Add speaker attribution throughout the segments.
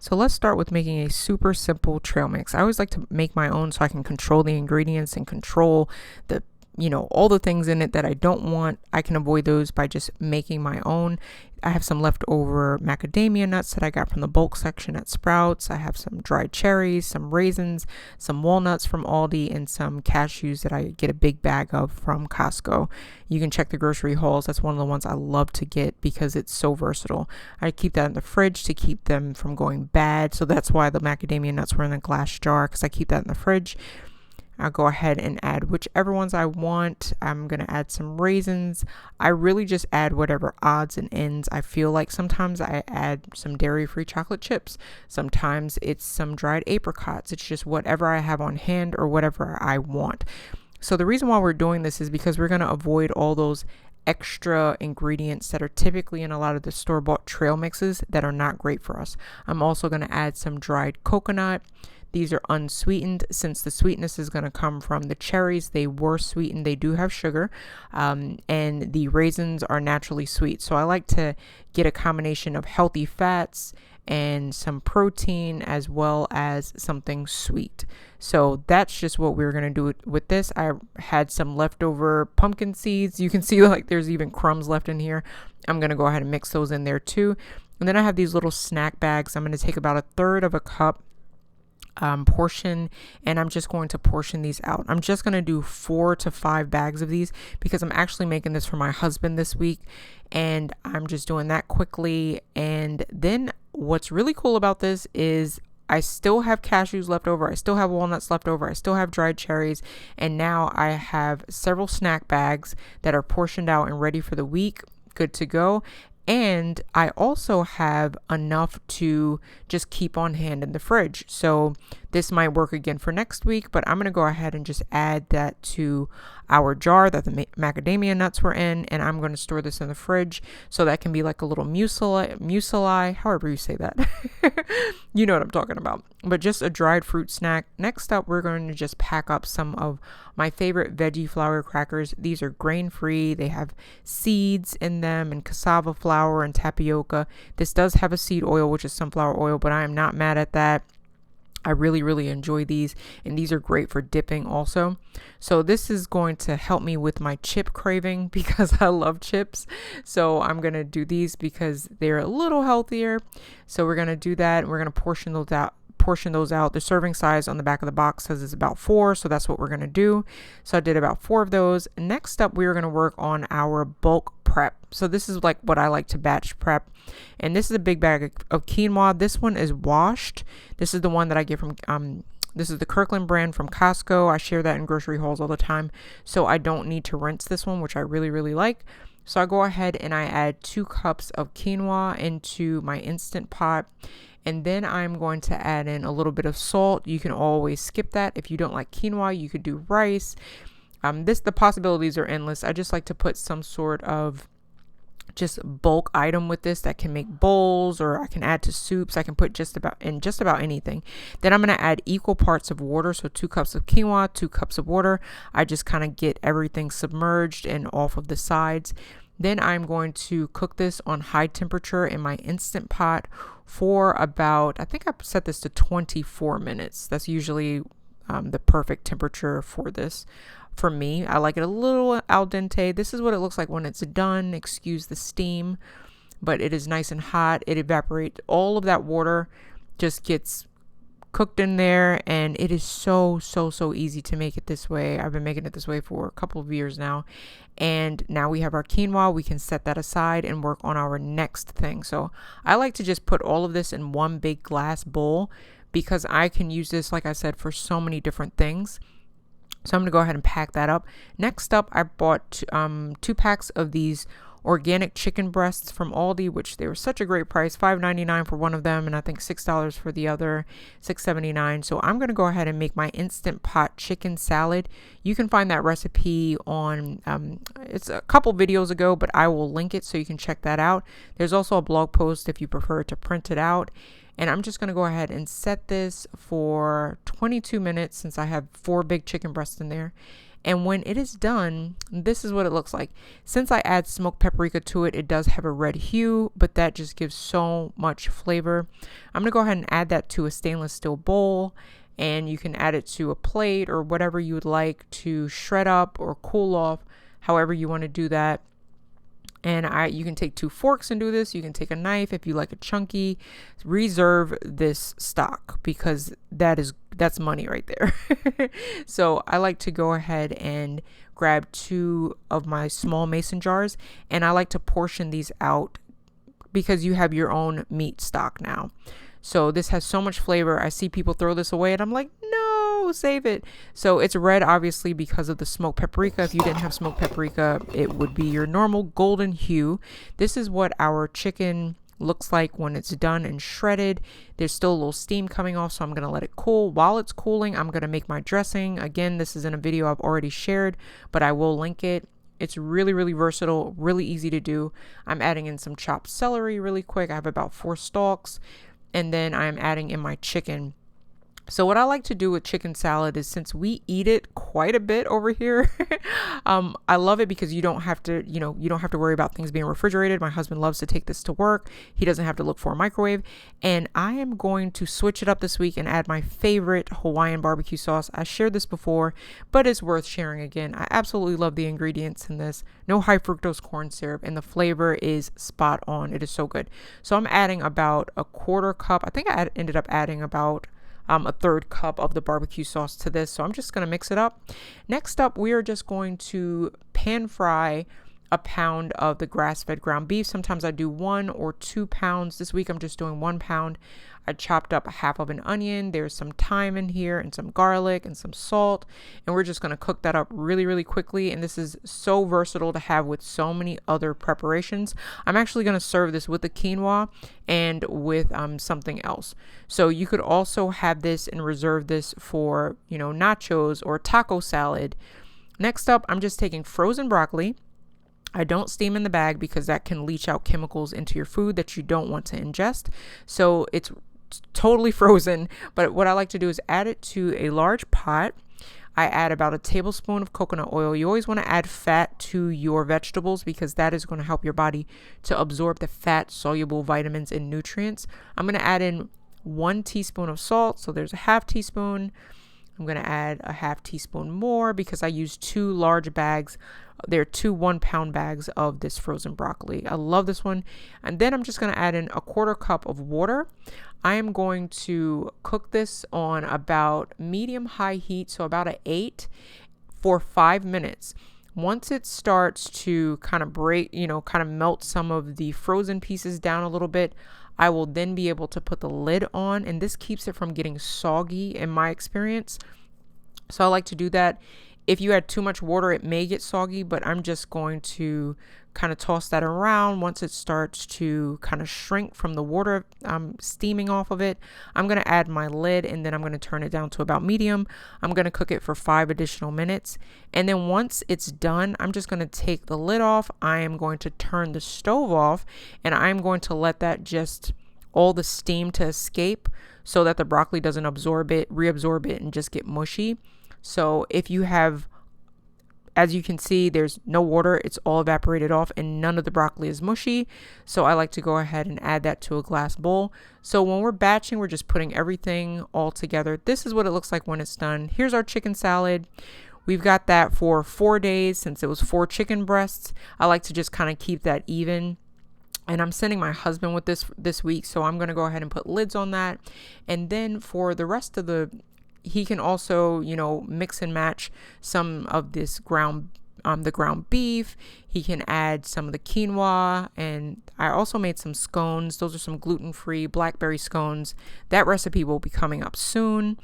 Speaker 1: So let's start with making a super simple trail mix. I always like to make my own so I can control the ingredients and control the all the things in it that I don't want. I can avoid those by just making my own. I have some leftover macadamia nuts that I got from the bulk section at Sprouts. I have some dried cherries, some raisins, some walnuts from Aldi, and some cashews that I get a big bag of from Costco. You can check the grocery hauls. That's one of the ones I love to get because it's so versatile. I keep that in the fridge to keep them from going bad. So that's why the macadamia nuts were in a glass jar, because I keep that in the fridge. I'll go ahead and add whichever ones I want. I'm going to add some raisins. I really just add whatever odds and ends I feel like. Sometimes I add some dairy-free chocolate chips. Sometimes it's some dried apricots. It's just whatever I have on hand or whatever I want. So the reason why we're doing this is because we're going to avoid all those extra ingredients that are typically in a lot of the store-bought trail mixes that are not great for us. I'm also going to add some dried coconut. These are unsweetened, since the sweetness is going to come from the cherries. They were sweetened. They do have sugar, and the raisins are naturally sweet. So I like to get a combination of healthy fats and some protein as well as something sweet. So that's just what we're going to do with this. I had some leftover pumpkin seeds. You can see like there's even crumbs left in here. I'm going to go ahead and mix those in there too. And then I have these little snack bags. I'm going to take about 1/3 of a cup portion, and I'm just going to portion these out. I'm just going to do 4 to 5 bags of these because I'm actually making this for my husband this week, and I'm just doing that quickly. And then what's really cool about this is I still have cashews left over. I still have walnuts left over. I still have dried cherries. And now I have several snack bags that are portioned out and ready for the week, good to go. And I also have enough to just keep on hand in the fridge. So this might work again for next week, but I'm going to go ahead and just add that to our jar that the macadamia nuts were in. And I'm going to store this in the fridge so that can be like a little muesli, however you say that. You know what I'm talking about. But just a dried fruit snack. Next up, we're going to just pack up some of my favorite veggie flour crackers. These are grain-free. They have seeds in them and cassava flour and tapioca. This does have a seed oil, which is sunflower oil, but I am not mad at that. I really, really enjoy these, and these are great for dipping also. So this is going to help me with my chip craving because I love chips. So I'm going to do these because they're a little healthier. So we're going to do that, and we're going to portion those out. The serving size on the back of the box says it's about 4, so that's what we're going to do. So I did about 4 of those. Next up, we are going to work on our bulk prep. So this is like what I like to batch prep, and this is a big bag of quinoa. This one is washed. This is the one that I get from this is the Kirkland brand from Costco. I share that in grocery hauls all the time, so I don't need to rinse this one, which I really, really like. So I go ahead and I add 2 cups of quinoa into my Instant Pot. And then I'm going to add in a little bit of salt. You can always skip that. If you don't like quinoa, you could do rice. The possibilities are endless. I just like to put some sort of just bulk item with this that can make bowls, or I can add to soups. I can put just about anything. Then I'm going to add equal parts of water. So 2 cups of quinoa, 2 cups of water. I just kind of get everything submerged and off of the sides. Then I'm going to cook this on high temperature in my Instant Pot for about, I think I set this to 24 minutes. That's usually the perfect temperature for this. For me, I like it a little al dente. This is what it looks like when it's done. Excuse the steam, but it is nice and hot. It evaporates. All of that water just gets cooked in there, and it is so easy to make it this way. I've been making it this way for a couple of years now, and now we have our quinoa. We can set that aside and work on our next thing. So I like to just put all of this in one big glass bowl because I can use this, like I said, for so many different things. So I'm going to go ahead and pack that up. Next up, I bought 2 packs of these organic chicken breasts from Aldi, which they were such a great price, $5.99 for one of them, and I think $6 for the other, $6.79. So I'm going to go ahead and make my Instant Pot chicken salad. You can find that recipe on, it's a couple videos ago, but I will link it so you can check that out. There's also a blog post if you prefer to print it out. And I'm just going to go ahead and set this for 22 minutes since I have 4 big chicken breasts in there. And when it is done, this is what it looks like. Since I add smoked paprika to it, it does have a red hue, but that just gives so much flavor. I'm going to go ahead and add that to a stainless steel bowl, and you can add it to a plate or whatever you would like to shred up or cool off, however you want to do that. And you can take 2 forks and do this. You can take a knife if you like it chunky. Reserve this stock because that's money right there. So I like to go ahead and grab 2 of my small mason jars, and I like to portion these out because you have your own meat stock now. So this has so much flavor. I see people throw this away and I'm like, no, save it. So it's red obviously because of the smoked paprika. If you didn't have smoked paprika, it would be your normal golden hue. This is what our chicken looks like when it's done and shredded. There's still a little steam coming off, so I'm going to let it cool. While it's cooling, I'm going to make my dressing. Again, this is in a video I've already shared, but I will link it. It's really, really versatile, really easy to do. I'm adding in some chopped celery really quick. I have about 4 stalks. And then I'm adding in my chicken. So what I like to do with chicken salad is, since we eat it quite a bit over here, I love it because you don't have to worry about things being refrigerated. My husband loves to take this to work. He doesn't have to look for a microwave. And I am going to switch it up this week and add my favorite Hawaiian barbecue sauce. I shared this before, but it's worth sharing again. I absolutely love the ingredients in this. No high fructose corn syrup, and the flavor is spot on. It is so good. So I'm adding about a 1/4 cup. I think I ended up adding about a 1/3 cup of the barbecue sauce to this. So I'm just going to mix it up. Next up, we are just going to pan fry a pound of the grass-fed ground beef. Sometimes I do 1 or 2 pounds. This week I'm just doing 1 pound. I chopped up 1/2 of an onion. There's some thyme in here and some garlic and some salt. And we're just going to cook that up really, really quickly. And this is so versatile to have with so many other preparations. I'm actually going to serve this with the quinoa and with something else. So you could also have this and reserve this for, nachos or taco salad. Next up, I'm just taking frozen broccoli. I don't steam in the bag because that can leach out chemicals into your food that you don't want to ingest. So it's totally frozen. But what I like to do is add it to a large pot. I add about a tablespoon of coconut oil. You always want to add fat to your vegetables because that is going to help your body to absorb the fat soluble vitamins and nutrients. I'm going to add in 1 teaspoon of salt. So there's a 1/2 teaspoon. I'm going to add a 1/2 teaspoon more because I use 2 large bags. There are 2 1-pound bags of this frozen broccoli. I love this one. And then I'm just going to add in a 1/4 cup of water. I am going to cook this on about medium-high heat, so about an 8 for 5 minutes. Once it starts to kind of break, kind of melt some of the frozen pieces down a little bit, I will then be able to put the lid on, and this keeps it from getting soggy in my experience. So I like to do that. If you add too much water, it may get soggy, but I'm just going to kind of toss that around. Once it starts to kind of shrink from the water steaming off of it, I'm going to add my lid, and then I'm going to turn it down to about medium. I'm going to cook it for 5 additional minutes. And then once it's done, I'm just going to take the lid off. I am going to turn the stove off, and I'm going to let that all the steam to escape so that the broccoli doesn't reabsorb it and just get mushy. So if you have, as you can see, there's no water, it's all evaporated off, and none of the broccoli is mushy. So I like to go ahead and add that to a glass bowl. So when we're batching, we're just putting everything all together. This is what it looks like when it's done. Here's our chicken salad. We've got that for 4 days since it was 4 chicken breasts. I like to just kind of keep that even. And I'm sending my husband with this week, so I'm going to go ahead and put lids on that. And then for the rest of he can also, mix and match some of this the ground beef. He can add some of the quinoa, and I also made some scones. Those are some gluten-free blackberry scones. That recipe will be coming up soon.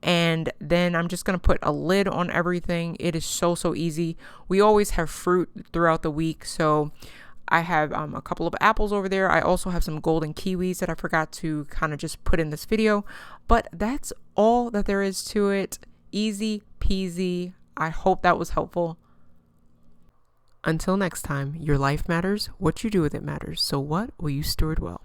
Speaker 1: And then I'm just going to put a lid on everything. It is so, so easy. We always have fruit throughout the week, so I have a couple of apples over there. I also have some golden kiwis that I forgot to kind of just put in this video. But that's all that there is to it. Easy peasy. I hope that was helpful. Until next time, your life matters. What you do with it matters. So what will you steward well?